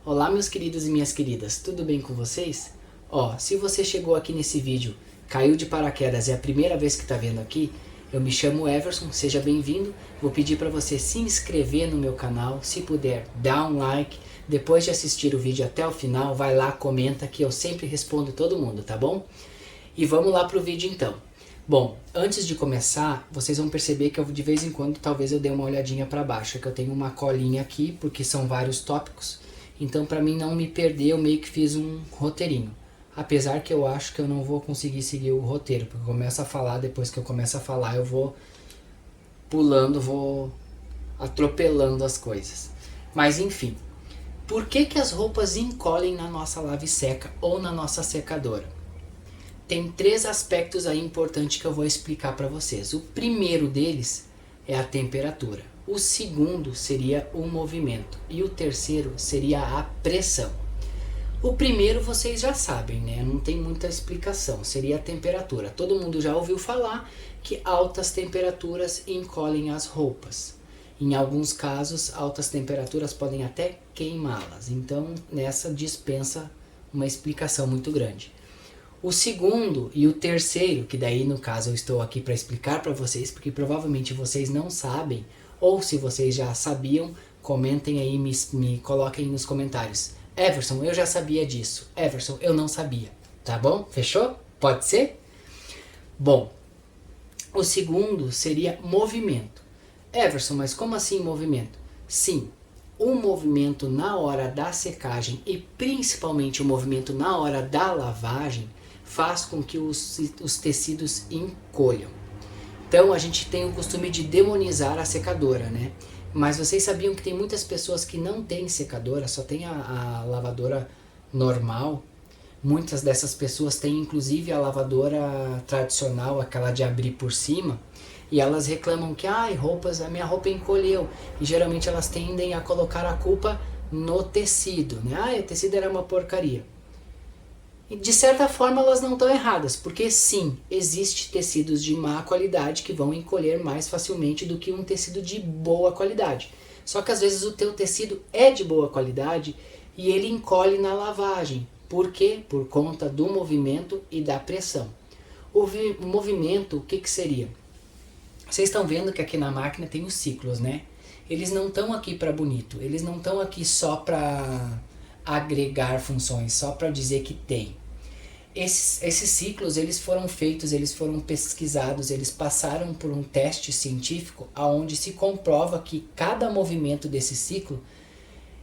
Olá meus queridos e minhas queridas, tudo bem com vocês? Se você chegou aqui nesse vídeo, caiu de paraquedas, é a primeira vez que está vendo aqui, eu me chamo Everson, seja bem-vindo. Vou pedir para você se inscrever no meu canal, se puder, dá um like. Depois de assistir o vídeo até o final, vai lá, comenta que eu sempre respondo todo mundo, tá bom? E vamos lá pro vídeo então. Bom, antes de começar, vocês vão perceber que eu de vez em quando talvez eu dê uma olhadinha para baixo, que eu tenho uma colinha aqui, porque são vários tópicos. Então, para mim não me perder, eu meio que fiz um roteirinho. Apesar que eu acho que eu não vou conseguir seguir o roteiro, porque eu começo a falar, depois que eu começo a falar, eu vou pulando, vou atropelando as coisas. Mas enfim, por que as roupas encolhem na nossa lave seca ou na nossa secadora? Tem 3 aspectos aí importantes que eu vou explicar para vocês. O primeiro deles é a temperatura. O segundo seria o movimento e o terceiro seria a pressão. O primeiro vocês já sabem, né? Não tem muita explicação, seria a temperatura. Todo mundo já ouviu falar que altas temperaturas encolhem as roupas. Em alguns casos, altas temperaturas podem até queimá-las. Então, nessa dispensa uma explicação muito grande. O segundo e o terceiro, que daí no caso eu estou aqui para explicar para vocês, porque provavelmente vocês não sabem, ou se vocês já sabiam, comentem aí, me coloquem nos comentários. Everson, eu já sabia disso. Everson, eu não sabia. Tá bom? Fechou? Pode ser? Bom, o segundo seria movimento. Everson, mas como assim movimento? Sim, o movimento na hora da secagem e principalmente o movimento na hora da lavagem faz com que os tecidos encolham. Então a gente tem o costume de demonizar a secadora, né? Mas vocês sabiam que tem muitas pessoas que não têm secadora, só tem a lavadora normal. Muitas dessas pessoas têm inclusive a lavadora tradicional, aquela de abrir por cima, e elas reclamam que a minha roupa encolheu. E geralmente elas tendem a colocar a culpa no tecido, né? O tecido era uma porcaria. E de certa forma elas não estão erradas, porque sim, existe tecidos de má qualidade que vão encolher mais facilmente do que um tecido de boa qualidade. Só que às vezes o teu tecido é de boa qualidade e ele encolhe na lavagem. Por quê? Por conta do movimento e da pressão. O movimento, o que seria? Vocês estão vendo que aqui na máquina tem os ciclos, né? Eles não estão aqui para bonito, eles não estão aqui só para agregar funções, só para dizer que tem. Esses ciclos, eles foram feitos, eles foram pesquisados, eles passaram por um teste científico onde se comprova que cada movimento desse ciclo,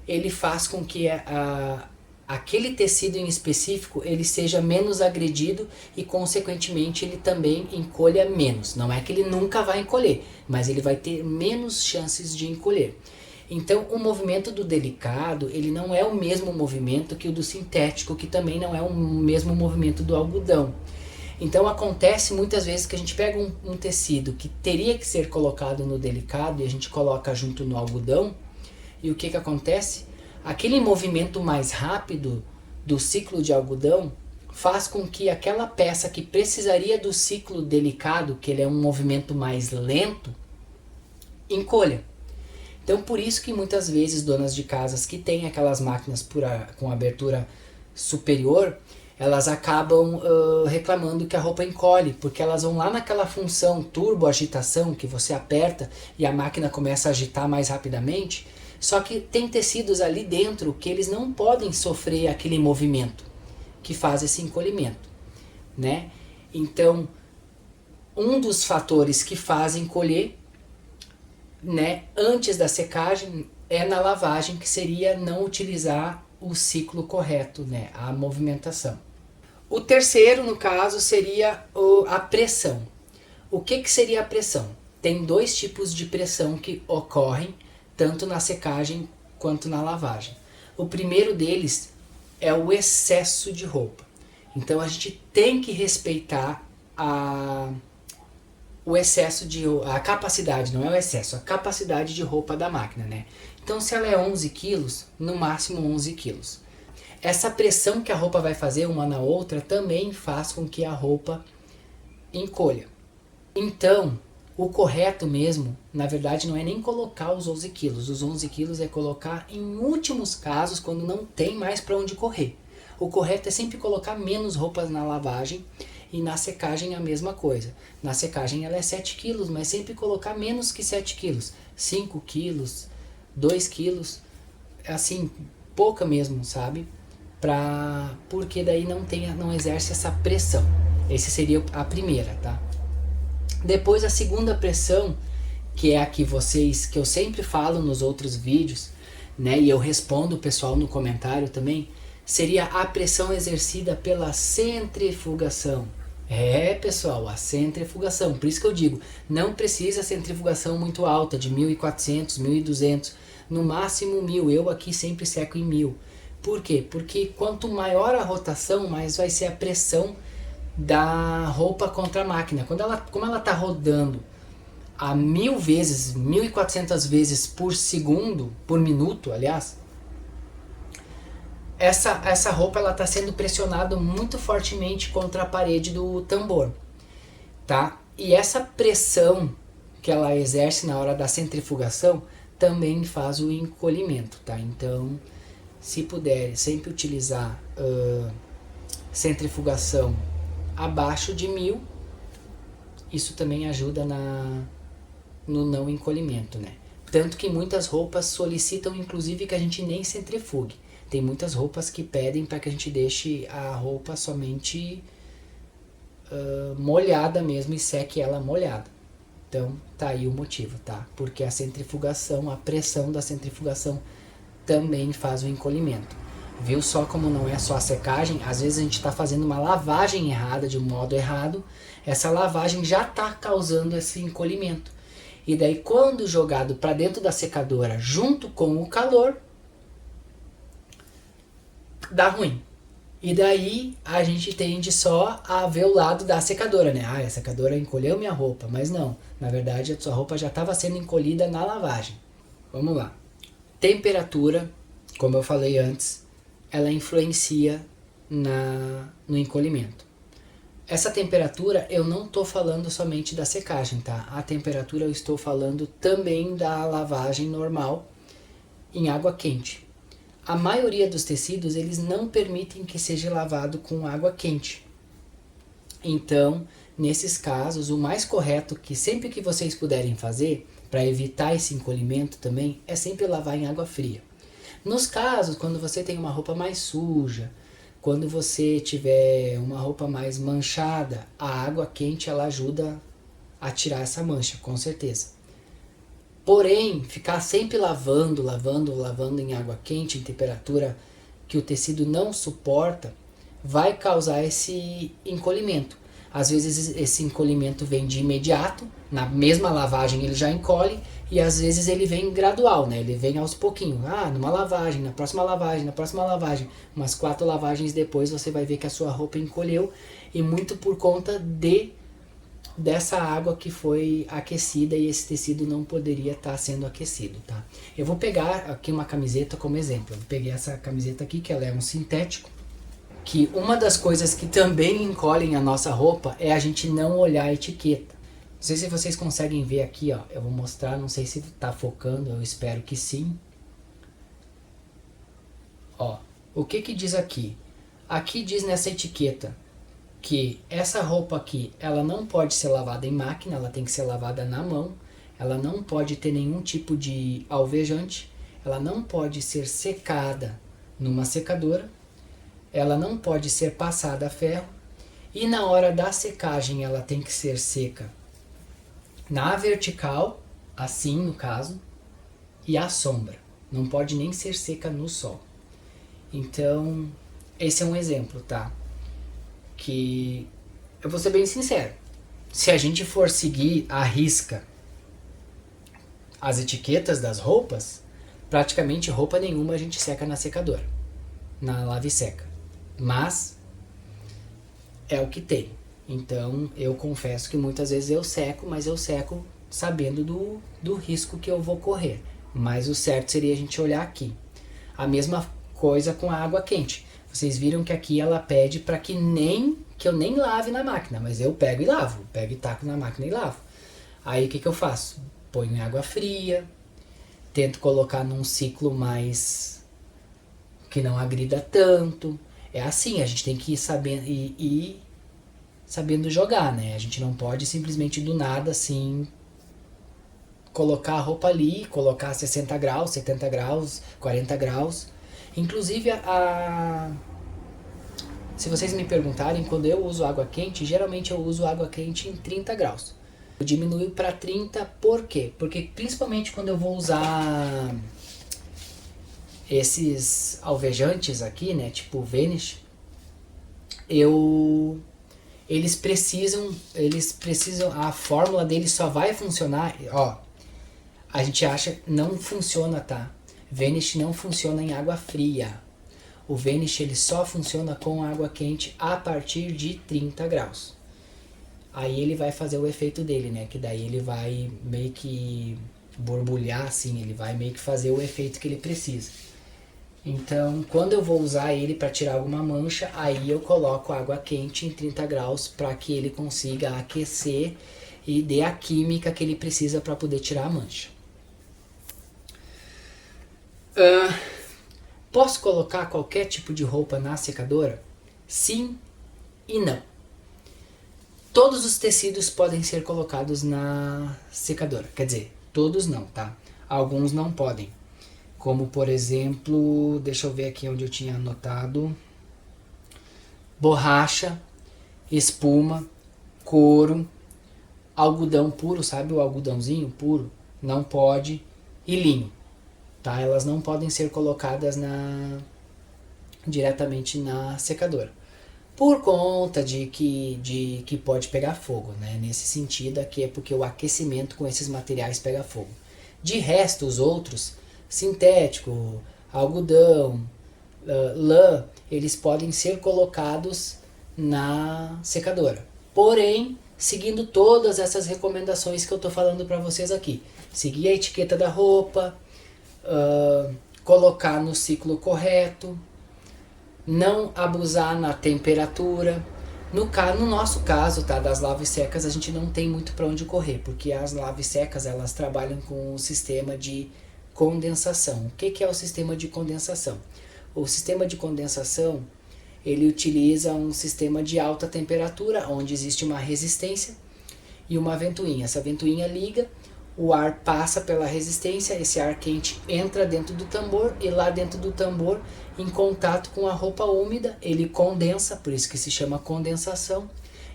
ele faz com que aquele tecido em específico ele seja menos agredido e consequentemente ele também encolha menos. Não é que ele nunca vai encolher, mas ele vai ter menos chances de encolher. Então o movimento do delicado ele não é o mesmo movimento que o do sintético, que também não é o mesmo movimento do algodão. Então acontece muitas vezes que a gente pega um tecido que teria que ser colocado no delicado e a gente coloca junto no algodão, e o que acontece? Aquele movimento mais rápido do ciclo de algodão faz com que aquela peça que precisaria do ciclo delicado, que ele é um movimento mais lento, encolha. Então por isso que muitas vezes donas de casas que têm aquelas máquinas com abertura superior, elas acabam reclamando que a roupa encolhe, porque elas vão lá naquela função turbo agitação, que você aperta e a máquina começa a agitar mais rapidamente. Só que tem tecidos ali dentro que eles não podem sofrer aquele movimento que faz esse encolhimento, né? Então, um dos fatores que fazem encolher, né, antes da secagem é na lavagem, que seria não utilizar o ciclo correto, né, a movimentação. O terceiro, no caso, seria a pressão. O que seria a pressão? Tem 2 tipos de pressão que ocorrem tanto na secagem quanto na lavagem. O primeiro deles é o excesso de roupa. Então a gente tem que respeitar o excesso a capacidade, não é o excesso, a capacidade de roupa da máquina, né? Então se ela é 11 quilos, no máximo 11 quilos. Essa pressão que a roupa vai fazer uma na outra também faz com que a roupa encolha. Então, O correto mesmo, na verdade, não é nem colocar os 11 quilos. Os 11 quilos é colocar em últimos casos, quando não tem mais para onde correr. O correto é sempre colocar menos roupas na lavagem e na secagem a mesma coisa. Na secagem ela é 7 quilos, mas sempre colocar menos que 7 quilos. 5 quilos, 2 quilos, assim, pouca mesmo, sabe? Porque daí não exerce essa pressão. Essa seria a primeira, tá? Depois a segunda pressão, que é a que eu sempre falo nos outros vídeos, né? E eu respondo o pessoal no comentário também, seria a pressão exercida pela centrifugação. Pessoal, a centrifugação. Por isso que eu digo, não precisa centrifugação muito alta, de 1.400, 1.200, no máximo 1.000. Eu aqui sempre seco em 1.000. Por quê? Porque quanto maior a rotação, mais vai ser a pressão da roupa contra a máquina. Como ela está rodando a 1.000 vezes, 1.400 vezes por segundo, por minuto, aliás, essa roupa ela está sendo pressionada muito fortemente contra a parede do tambor, tá? E essa pressão que ela exerce na hora da centrifugação também faz o encolhimento, tá? Então, se puder sempre utilizar centrifugação abaixo de 1.000, isso também ajuda no não encolhimento, né? Tanto que muitas roupas solicitam inclusive que a gente nem centrifugue. Tem muitas roupas que pedem para que a gente deixe a roupa somente molhada mesmo e seque ela molhada. Então tá aí o motivo, tá? Porque a centrifugação, a pressão da centrifugação também faz o encolhimento. Viu só como não é só a secagem? Às vezes a gente está fazendo uma lavagem errada, de um modo errado. Essa lavagem já está causando esse encolhimento. E daí quando jogado para dentro da secadora junto com o calor, dá ruim. E daí a gente tende só a ver o lado da secadora, né? A secadora encolheu minha roupa. Mas não, na verdade a sua roupa já estava sendo encolhida na lavagem. Vamos lá. Temperatura, como eu falei antes, ela influencia no encolhimento. Essa temperatura eu não estou falando somente da secagem, tá? A temperatura eu estou falando também da lavagem normal em água quente. A maioria dos tecidos eles não permitem que seja lavado com água quente. Então, nesses casos, o mais correto que sempre que vocês puderem fazer, para evitar esse encolhimento também, é sempre lavar em água fria. Nos casos, quando você tem uma roupa mais suja, quando você tiver uma roupa mais manchada, a água quente ela ajuda a tirar essa mancha, com certeza. Porém, ficar sempre lavando em água quente, em temperatura que o tecido não suporta, vai causar esse encolhimento. Às vezes esse encolhimento vem de imediato, na mesma lavagem ele já encolhe, e às vezes ele vem gradual, né? Ele vem aos pouquinhos. Numa lavagem, na próxima lavagem, umas 4 lavagens depois você vai ver que a sua roupa encolheu, e muito por conta dessa água que foi aquecida e esse tecido não poderia estar sendo aquecido, tá? Eu vou pegar aqui uma camiseta como exemplo. Eu peguei essa camiseta aqui, que ela é um sintético, que uma das coisas que também encolhem a nossa roupa é a gente não olhar a etiqueta. Não sei se vocês conseguem ver aqui, ó. Eu vou mostrar, não sei se está focando, eu espero que sim. Ó, o que diz aqui? Aqui diz nessa etiqueta que essa roupa aqui, ela não pode ser lavada em máquina, ela tem que ser lavada na mão, ela não pode ter nenhum tipo de alvejante, ela não pode ser secada numa secadora, ela não pode ser passada a ferro, e na hora da secagem ela tem que ser seca na vertical, assim no caso, e à sombra. Não pode nem ser seca no sol. Então, esse é um exemplo, tá? Que eu vou ser bem sincero. Se a gente for seguir à risca as etiquetas das roupas, praticamente roupa nenhuma a gente seca na secadora, na lave seca. Mas é o que tem. Então eu confesso que muitas vezes eu seco, mas eu seco sabendo do risco que eu vou correr. Mas o certo seria a gente olhar aqui. A mesma coisa com a água quente. Vocês viram que aqui ela pede para que eu nem lave na máquina, mas eu pego e lavo. Pego e taco na máquina e lavo. Aí o que eu faço? Ponho em água fria, tento colocar num ciclo mais que não agrida tanto. É assim, a gente tem que ir sabendo jogar, né? A gente não pode simplesmente do nada assim colocar a roupa ali, colocar 60 graus, 70 graus, 40 graus. Inclusive se vocês me perguntarem, quando eu uso água quente, geralmente eu uso água quente em 30 graus. Eu diminuo para 30, por quê? Porque principalmente quando eu vou usar esses alvejantes aqui, né, tipo Vanish, eles precisam, a fórmula deles só vai funcionar, ó, a gente acha, não funciona, tá? Vanish não funciona em água fria. O Vanish ele só funciona com água quente a partir de 30 graus. Aí ele vai fazer o efeito dele, né? Que daí ele vai meio que borbulhar assim, ele vai meio que fazer o efeito que ele precisa. Então, quando eu vou usar ele para tirar alguma mancha, aí eu coloco água quente em 30 graus para que ele consiga aquecer e dê a química que ele precisa para poder tirar a mancha. Posso colocar qualquer tipo de roupa na secadora? Sim e não. Todos os tecidos podem ser colocados na secadora. Quer dizer, todos não, tá? Alguns não podem. Como, por exemplo, deixa eu ver aqui onde eu tinha anotado. Borracha, espuma, couro, algodão puro, sabe o algodãozinho puro? Não pode. E linho. Tá? Elas não podem ser colocadas diretamente na secadora. Por conta de que pode pegar fogo, né? Nesse sentido aqui é porque o aquecimento com esses materiais pega fogo. De resto, os outros, sintético, algodão, lã, eles podem ser colocados na secadora. Porém, seguindo todas essas recomendações que eu estou falando para vocês aqui. Seguir a etiqueta da roupa, colocar no ciclo correto, não abusar na temperatura. No nosso caso, tá, das lavas secas, a gente não tem muito para onde correr, porque as lavas secas elas trabalham com o sistema de condensação. O que é o sistema de condensação? O sistema de condensação ele utiliza um sistema de alta temperatura, onde existe uma resistência e uma ventoinha. Essa ventoinha liga, o ar passa pela resistência, esse ar quente entra dentro do tambor e lá dentro do tambor, em contato com a roupa úmida, ele condensa, por isso que se chama condensação.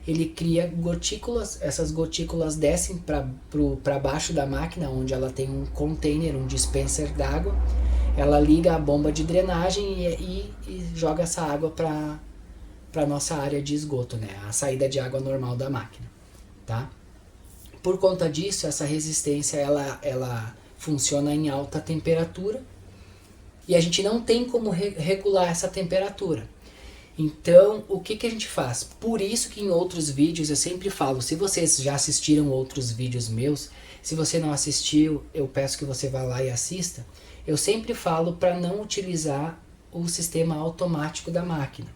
Ele cria gotículas, essas gotículas descem para baixo da máquina, onde ela tem um container, um dispenser d'água. Ela liga a bomba de drenagem e joga essa água para a nossa área de esgoto, né? A saída de água normal da máquina, tá? Por conta disso, essa resistência ela funciona em alta temperatura e a gente não tem como regular essa temperatura. Então, o que a gente faz? Por isso que em outros vídeos eu sempre falo, se vocês já assistiram outros vídeos meus, se você não assistiu, eu peço que você vá lá e assista. Eu sempre falo para não utilizar o sistema automático da máquina.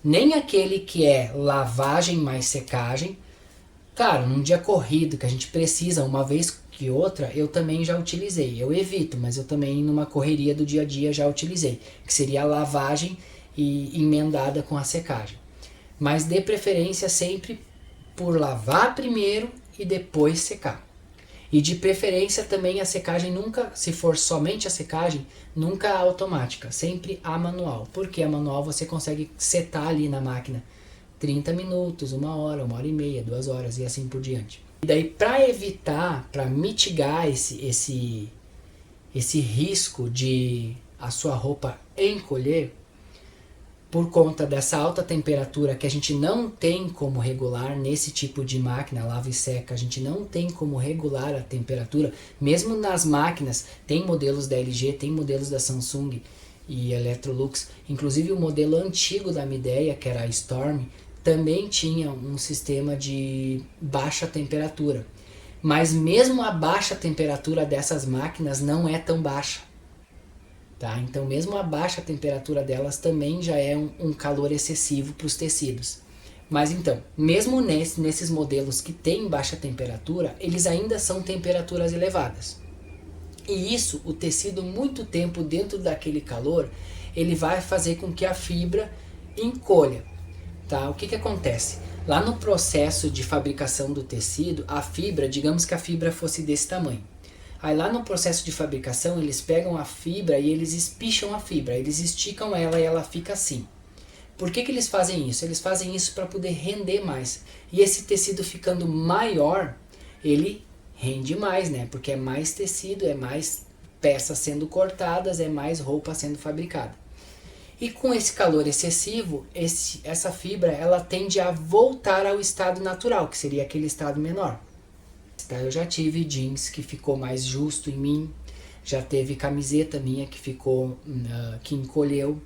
Nem aquele que é lavagem mais secagem. Claro, num dia corrido que a gente precisa uma vez que outra, eu também já utilizei. Eu evito, mas eu também numa correria do dia a dia já utilizei. Que seria a lavagem e emendada com a secagem. Mas de preferência sempre por lavar primeiro e depois secar. E de preferência também a secagem nunca, se for somente a secagem, nunca automática. Sempre a manual. Porque a manual você consegue setar ali na máquina 30 minutos, 1 hora e meia, 2 horas e assim por diante. E daí para evitar, para mitigar esse risco de a sua roupa encolher, por conta dessa alta temperatura que a gente não tem como regular nesse tipo de máquina, lava e seca, a gente não tem como regular a temperatura, mesmo nas máquinas, tem modelos da LG, tem modelos da Samsung e Electrolux, inclusive o modelo antigo da Midea, que era a Storm, também tinha um sistema de baixa temperatura. Mas mesmo a baixa temperatura dessas máquinas não é tão baixa. Tá? Então mesmo a baixa temperatura delas também já é um calor excessivo para os tecidos. Mas então, mesmo nesses modelos que têm baixa temperatura, eles ainda são temperaturas elevadas. E isso, o tecido muito tempo dentro daquele calor, ele vai fazer com que a fibra encolha. Tá? O que que acontece? Lá no processo de fabricação do tecido, a fibra, digamos que a fibra fosse desse tamanho. Aí lá no processo de fabricação, eles pegam a fibra e eles espicham a fibra, eles esticam ela e ela fica assim. Por que que eles fazem isso? Eles fazem isso para poder render mais. E esse tecido ficando maior, ele rende mais, né? Porque é mais tecido, é mais peças sendo cortadas, é mais roupa sendo fabricada. E com esse calor excessivo, essa fibra ela tende a voltar ao estado natural, que seria aquele estado menor. Tá? Eu já tive jeans que ficou mais justo em mim, já teve camiseta minha que ficou, que encolheu.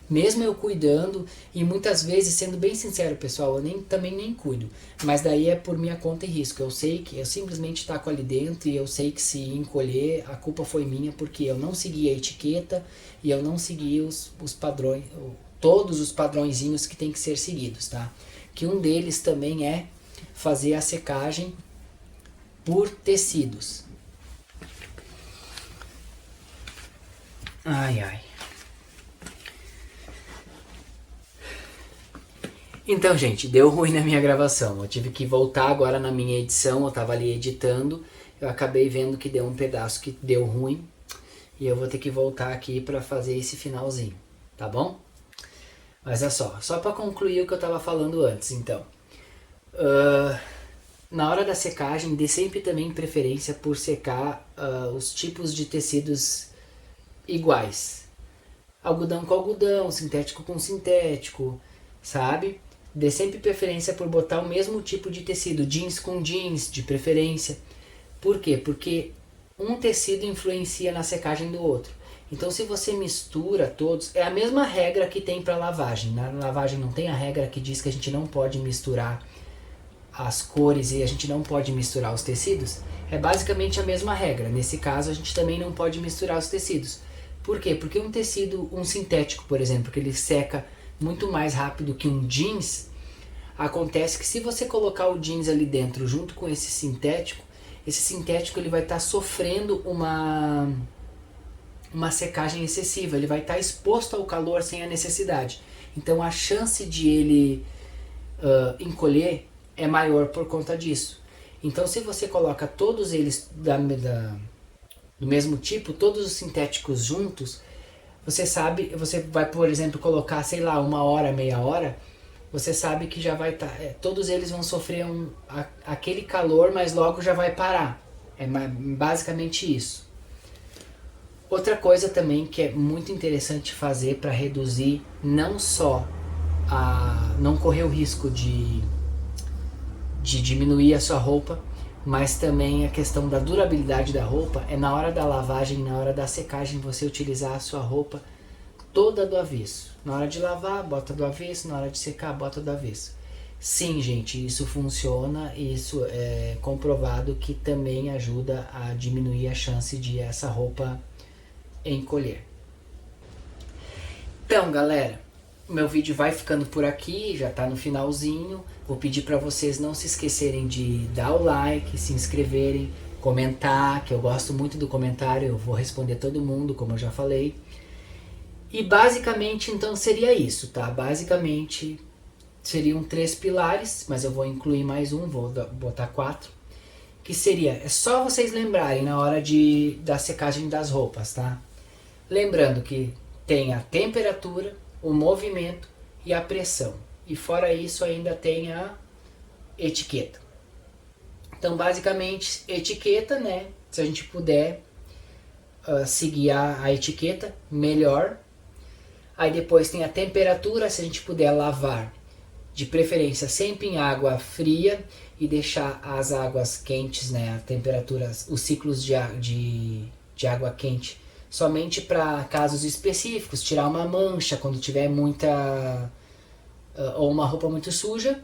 Mesmo eu cuidando, e muitas vezes, sendo bem sincero pessoal, eu também nem cuido, mas daí é por minha conta e risco. Eu sei que eu simplesmente taco ali dentro e eu sei que se encolher, a culpa foi minha porque eu não segui a etiqueta e eu não segui os padrões, todos os padrõezinhos que tem que ser seguidos, tá? Que um deles também é fazer a secagem por tecidos. Ai, ai. Então, gente, deu ruim na minha gravação. Eu tive que voltar agora na minha edição. Eu tava ali editando. Eu acabei vendo que deu um pedaço que deu ruim. E eu vou ter que voltar aqui pra fazer esse finalzinho. Tá bom? Mas é só pra concluir o que eu tava falando antes, então. Na hora da secagem, dê sempre também preferência por secar os tipos de tecidos iguais. Algodão com algodão, sintético com sintético, sabe? Dê sempre preferência por botar o mesmo tipo de tecido, jeans com jeans, de preferência. Por quê? Porque um tecido influencia na secagem do outro. Então se você mistura todos, é a mesma regra que tem para lavagem. Na lavagem não tem a regra que diz que a gente não pode misturar as cores e a gente não pode misturar os tecidos? É basicamente a mesma regra. Nesse caso a gente também não pode misturar os tecidos. Por quê? Porque um tecido, um sintético, por exemplo, que ele seca muito mais rápido que um jeans, acontece que se você colocar o jeans ali dentro junto com esse sintético ele vai estar sofrendo uma secagem excessiva, ele vai estar exposto ao calor sem a necessidade. Então a chance de ele encolher é maior por conta disso. Então se você coloca todos eles do mesmo tipo, todos os sintéticos juntos, você vai, por exemplo, colocar, sei lá, 1 hora, meia hora, você sabe que já vai estar, todos eles vão sofrer aquele calor, mas logo já vai parar. É basicamente isso. Outra coisa também que é muito interessante fazer para reduzir não só não correr o risco de diminuir a sua roupa, mas também a questão da durabilidade da roupa é na hora da lavagem, na hora da secagem, você utilizar a sua roupa toda do avesso. Na hora de lavar, bota do avesso, na hora de secar, bota do avesso. Sim, gente, isso funciona, isso é comprovado que também ajuda a diminuir a chance de essa roupa encolher. Então, galera, meu vídeo vai ficando por aqui, já tá no finalzinho. Vou pedir para vocês não se esquecerem de dar o like, se inscreverem, comentar, que eu gosto muito do comentário, eu vou responder todo mundo, como eu já falei. E basicamente então seria isso, tá? Basicamente seriam 3 pilares, mas eu vou incluir mais um, vou botar 4. Que seria, é só vocês lembrarem na hora da secagem das roupas, tá? Lembrando que tem a temperatura, o movimento e a pressão. E fora isso ainda tem a etiqueta. Então basicamente etiqueta, né? Se a gente puder seguir a etiqueta, melhor. Aí depois tem a temperatura, se a gente puder lavar, de preferência sempre em água fria e deixar as águas quentes, né, a temperatura, os ciclos de água quente, somente para casos específicos, tirar uma mancha quando tiver muita, ou uma roupa muito suja.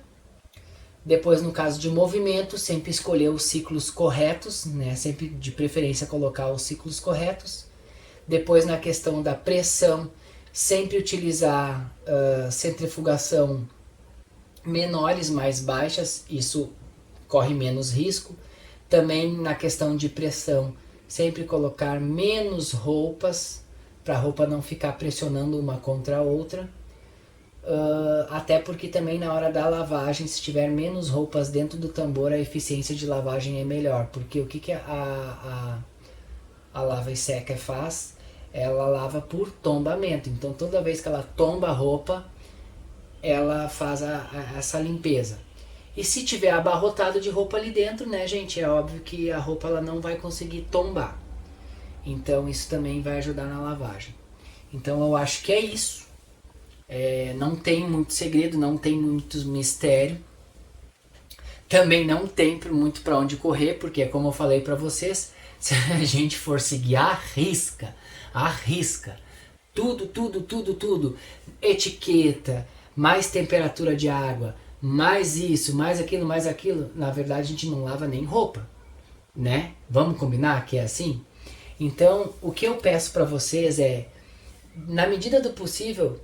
Depois, no caso de movimento, sempre escolher os ciclos corretos, né, sempre de preferência colocar os ciclos corretos. Depois, na questão da pressão, sempre utilizar centrifugação menores, mais baixas, isso corre menos risco. Também na questão de pressão, sempre colocar menos roupas, para a roupa não ficar pressionando uma contra a outra. Até porque também na hora da lavagem, se tiver menos roupas dentro do tambor, a eficiência de lavagem é melhor. Porque o que a lava e seca faz? Ela lava por tombamento. Então toda vez que ela tomba a roupa, ela faz essa limpeza. E se tiver abarrotado de roupa ali dentro, né, gente, é óbvio que a roupa ela não vai conseguir tombar. Então isso também vai ajudar na lavagem. Então eu acho que é isso. Não tem muito segredo, não tem muito mistério. Também não tem muito para onde correr, porque como eu falei para vocês, se a gente for seguir a risca, tudo, etiqueta, mais temperatura de água, mais isso, mais aquilo, na verdade a gente não lava nem roupa, né? Vamos combinar que é assim? Então, o que eu peço para vocês é, na medida do possível,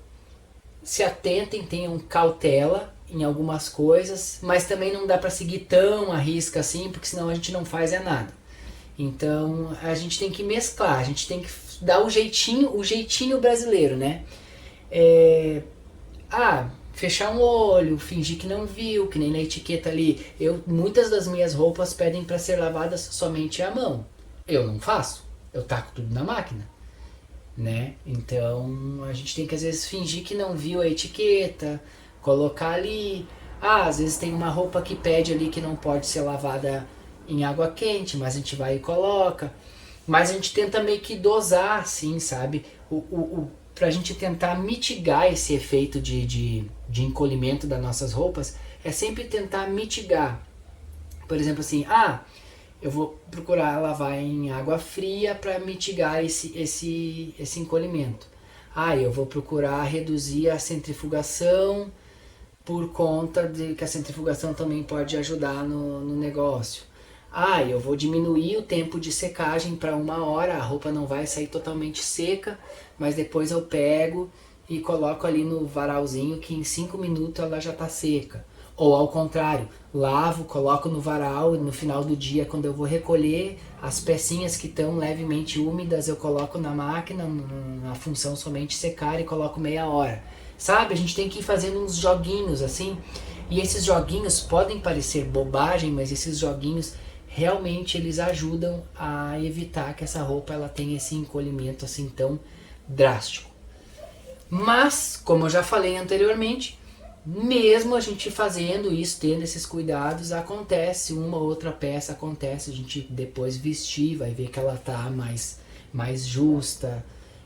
se atentem, tenham cautela em algumas coisas, mas também não dá para seguir tão à risca assim, porque senão a gente não faz nada. Então, a gente tem que mesclar, a gente tem que dar o jeitinho brasileiro, né? Fechar um olho, fingir que não viu, que nem na etiqueta ali. Muitas das minhas roupas pedem para ser lavadas somente à mão. Eu não faço, eu taco tudo na máquina, né? Então a gente tem que às vezes fingir que não viu a etiqueta, colocar ali. Às vezes tem uma roupa que pede ali que não pode ser lavada em água quente, mas a gente vai e coloca. Mas a gente tenta meio que dosar, assim, sabe? Pra gente tentar mitigar esse efeito de encolhimento das nossas roupas, é sempre tentar mitigar. Por exemplo, assim, eu vou procurar lavar em água fria para mitigar esse encolhimento. Eu vou procurar reduzir a centrifugação por conta de que a centrifugação também pode ajudar no negócio. Eu vou diminuir o tempo de secagem para 1 hora, a roupa não vai sair totalmente seca, mas depois eu pego e coloco ali no varalzinho que em 5 minutos ela já está seca. Ou ao contrário, lavo, coloco no varal e no final do dia, quando eu vou recolher, as pecinhas que estão levemente úmidas eu coloco na máquina, na função somente secar, e coloco meia hora. Sabe, a gente tem que ir fazendo uns joguinhos assim, e esses joguinhos podem parecer bobagem, mas esses joguinhos realmente eles ajudam a evitar que essa roupa ela tenha esse encolhimento assim tão drástico. Mas, como eu já falei anteriormente, mesmo a gente fazendo isso, tendo esses cuidados, acontece uma ou outra peça, acontece, a gente depois vestir, vai ver que ela tá mais justa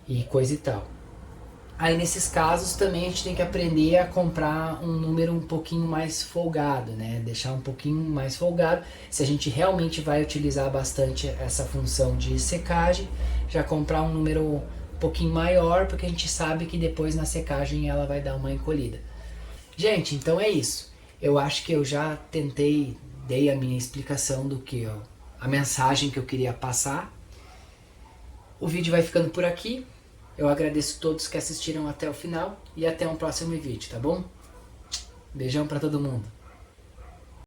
e coisa e tal. Aí nesses casos também a gente tem que aprender a comprar um número um pouquinho mais folgado, né? Deixar um pouquinho mais folgado. Se a gente realmente vai utilizar bastante essa função de secagem, já comprar um número um pouquinho maior, porque a gente sabe que depois na secagem ela vai dar uma encolhida. Gente, então é isso. Eu acho que eu já dei a minha explicação do que a mensagem que eu queria passar. O vídeo vai ficando por aqui. Eu agradeço a todos que assistiram até o final e até um próximo vídeo, tá bom? Beijão pra todo mundo.